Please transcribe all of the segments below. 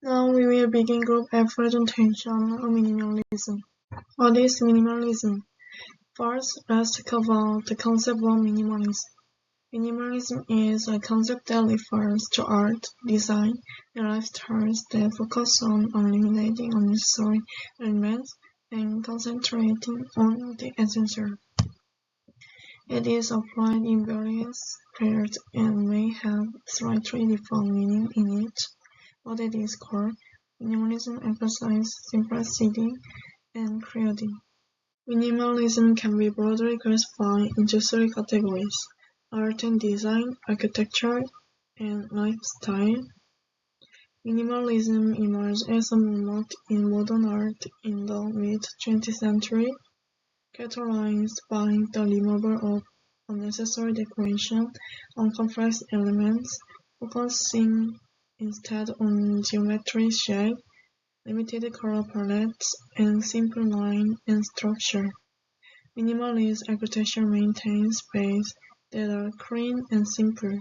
Now we will begin group A presentation on minimalism. What is minimalism? First, let's cover the concept of minimalism. Minimalism is a concept that refers to art, design, and lifestyles that focus on eliminating unnecessary elements and concentrating on the essential. It is applied in various fields and may have slightly different meaning in each. What it is core, minimalism emphasizes simplicity and clarity. Minimalism can be broadly classified into three categories: art and design, architecture, and lifestyle. Minimalism emerged as a movement in modern art in the mid-20th century, characterized by the removal of unnecessary decoration on complex elements, focusing instead on geometry, shape, limited color palettes, and simple line and structure. Minimalist architecture maintains spaces that are clean and simple,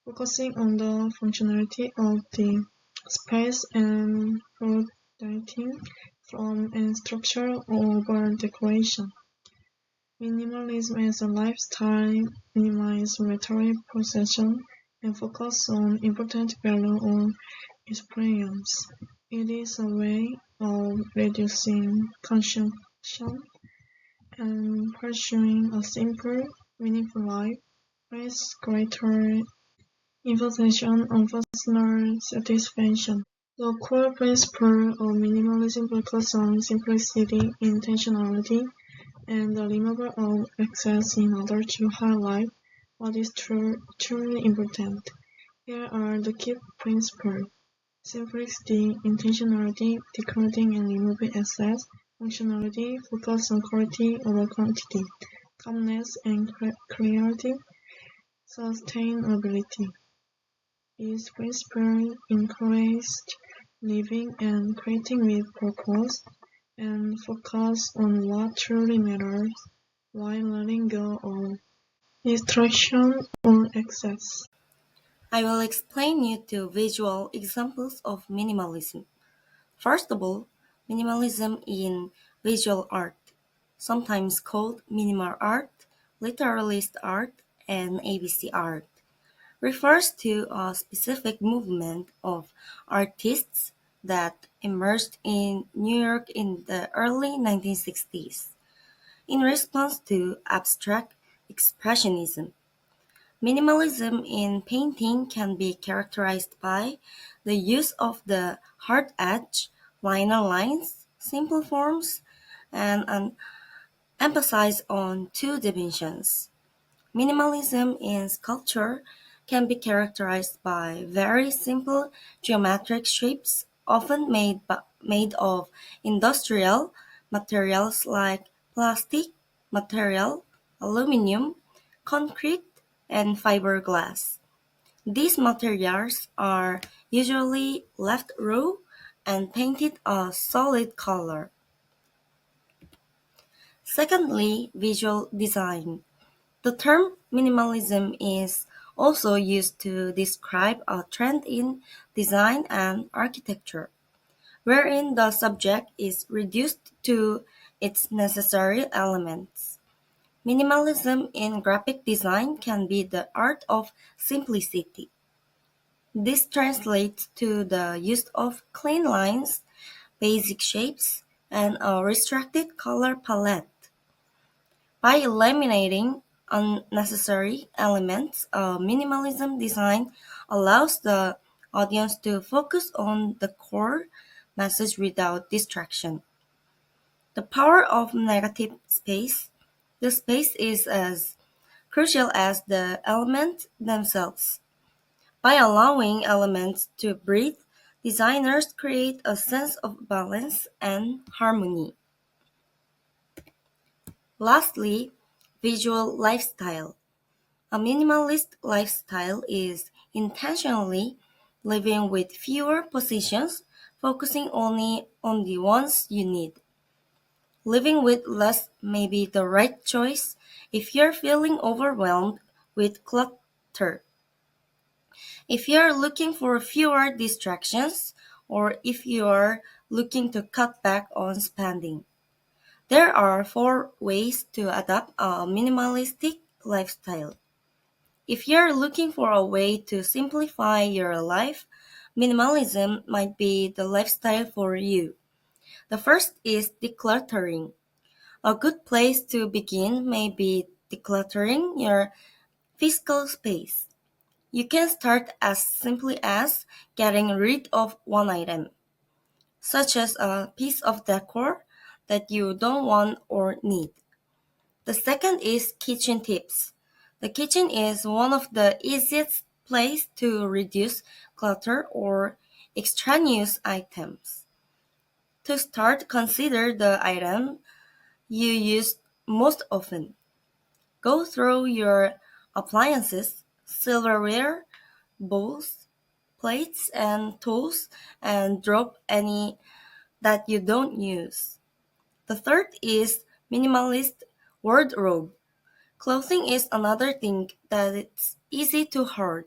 focusing on the functionality of the space and protecting from and structure over decoration. Minimalism as a lifestyle minimizes material possession and focuses on important value or experience. It is a way of reducing consumption and pursuing a simple, meaningful life with greater emphasis on personal satisfaction. The core principle of minimalism focuses on simplicity, intentionality, and the removal of excess in order to highlight what is truly important. Here are the key principles: simplicity, intentionality, decluttering and removing excess; functionality, focus on quality over quantity; calmness and clarity; sustainability. These principles encourage living and creating with purpose, and focus on what truly matters while letting go of distraction or excess. I will explain you two visual examples of minimalism. First of all, minimalism in visual art, sometimes called minimal art, literalist art, and ABC art, refers to a specific movement of artists that emerged in New York in the early 1960s in response to abstract expressionism. Minimalism in painting can be characterized by the use of the hard edge, liner lines, simple forms, and an emphasis on two dimensions. Minimalism in sculpture can be characterized by very simple geometric shapes, often made of industrial materials like plastic material, aluminum, concrete, and fiberglass. These materials are usually left raw and painted a solid color. Secondly, visual design. The term minimalism is also used to describe a trend in design and architecture, wherein the subject is reduced to its necessary elements. Minimalism in graphic design can be the art of simplicity. This translates to the use of clean lines, basic shapes, and a restricted color palette. By eliminating unnecessary elements, minimalism design allows the audience to focus on the core message without distraction. The power of negative space. The space is as crucial as the elements themselves. By allowing elements to breathe, designers create a sense of balance and harmony. Lastly, visual lifestyle. A minimalist lifestyle is intentionally living with fewer possessions, focusing only on the ones you need. Living with less may be the right choice if you're feeling overwhelmed with clutter. If you're looking for fewer distractions or if you're looking to cut back on spending. There are four ways to adopt a minimalistic lifestyle. If you're looking for a way to simplify your life, minimalism might be the lifestyle for you. The first is decluttering. A good place to begin may be decluttering your physical space. You can start as simply as getting rid of one item, such as a piece of decor that you don't want or need. The second is kitchen tips. The kitchen is one of the easiest places to reduce clutter or extraneous items. To start, consider the item you use most often. Go through your appliances, silverware, bowls, plates, and tools and drop any that you don't use. The third is minimalist wardrobe. Clothing is another thing that it's easy to hoard,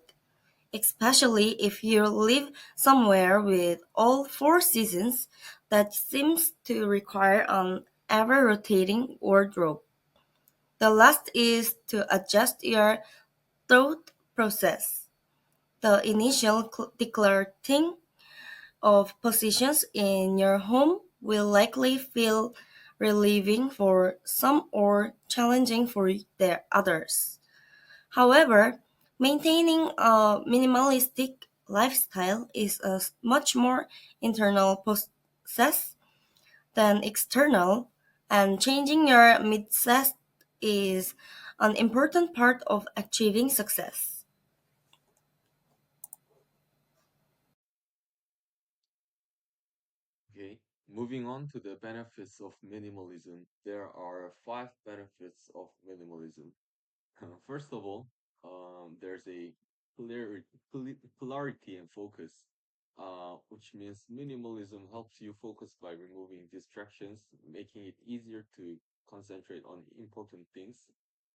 especially if you live somewhere with all four seasons that seems to require an ever rotating wardrobe. The last is to adjust your thought process. The initial decluttering of positions in your home will likely feel relieving for some or challenging for the others. However, maintaining a minimalistic lifestyle is a much more internal process than external, and changing your mindset is an important part of achieving success. Okay, moving on to the benefits of minimalism. There are five benefits of minimalism. First of all, there's a clarity and focus, which means minimalism helps you focus by removing distractions, making it easier to concentrate on important things.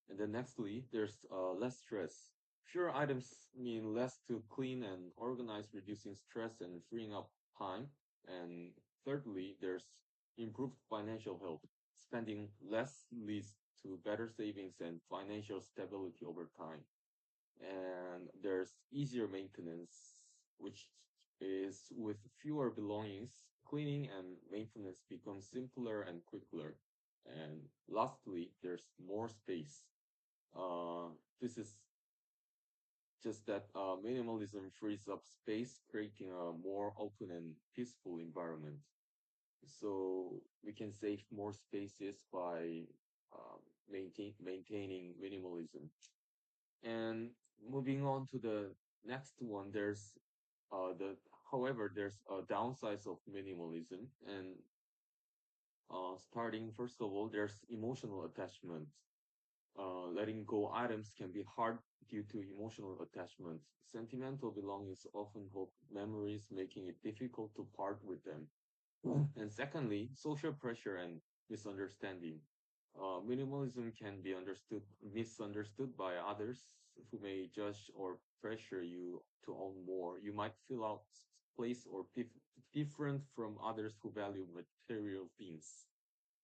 And then nextly, there's less stress. Fewer items mean less to clean and organize, reducing stress and freeing up time. And thirdly, there's improved financial health. Spending less leads to better savings and financial stability over time. And there's easier maintenance, which is with fewer belongings, cleaning and maintenance becomes simpler and quicker. And lastly, there's more space. Uh, this is just that minimalism frees up space, creating a more open and peaceful environment. So we can save more spaces by maintaining minimalism. And moving on to the next one, there's the however there's a downside of minimalism, and starting first of all, there's emotional attachment. Letting go items can be hard due to emotional attachment. Sentimental belongings often hold memories, making it difficult to part with them. And secondly, social pressure and misunderstanding. Minimalism can be misunderstood by others who may judge or pressure you to own more. You might feel out place or different from others who value material things.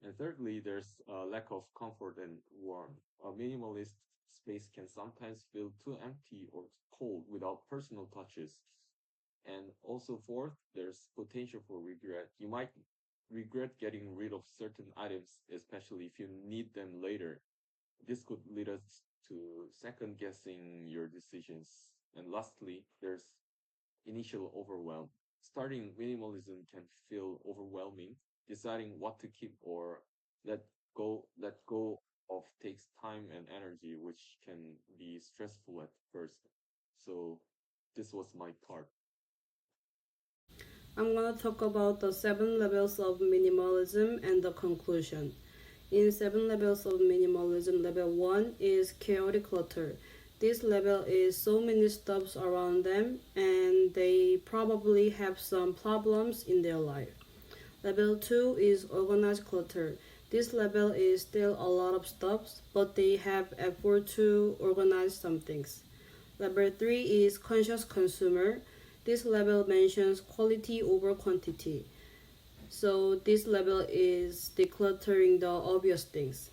And thirdly, there's a lack of comfort and warmth. A minimalist space can sometimes feel too empty or cold without personal touches. And also, fourth, there's potential for regret. You might regret getting rid of certain items, especially if you need them later. This could lead us to second guessing your decisions. And lastly, there's initial overwhelm. Starting minimalism can feel overwhelming. Deciding what to keep or let let go of takes time and energy, which can be stressful at first. So this was my part. I'm gonna talk about the seven levels of minimalism and the conclusion. In seven levels of minimalism, level one is chaotic clutter. This level is so many stuffs around them, and they probably have some problems in their life. Level 2 is organized clutter. This level is still a lot of stuff, but they have effort to organize some things. Level 3 is conscious consumer. This level mentions quality over quantity. So this level is decluttering the obvious things.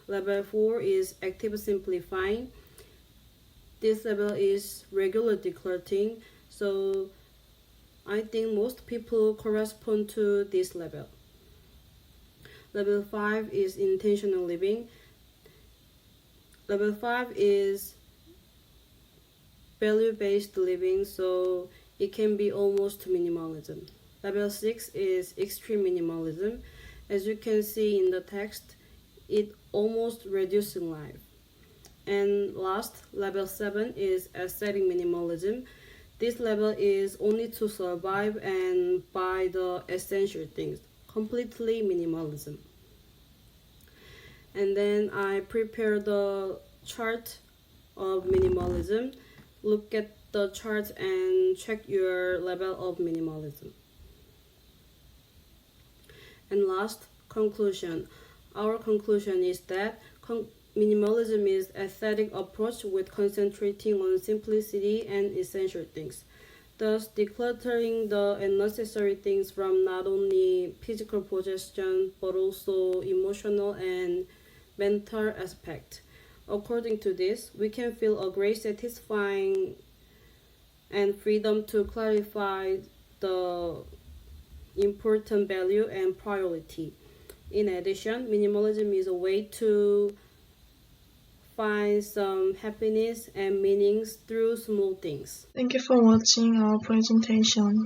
Level 4 is active simplifying. This level is regular decluttering. So I think most people correspond to this level. Level 5 is intentional living. Level 5 is value-based living, so it can be almost minimalism. Level 6 is extreme minimalism. As you can see in the text, it almost reducing life. And last, level 7 is aesthetic minimalism. This level is only to survive and buy the essential things, completely minimalism. And then I prepare the chart of minimalism. Look at the chart and check your level of minimalism. And last, conclusion. Our conclusion is that minimalism is aesthetic approach with concentrating on simplicity and essential things, thus decluttering the unnecessary things from not only physical possession but also emotional and mental aspect. According to this, we can feel a great satisfying and freedom to clarify the important value and priority. In addition, minimalism is a way to find some happiness and meanings through small things. Thank you for watching our presentation.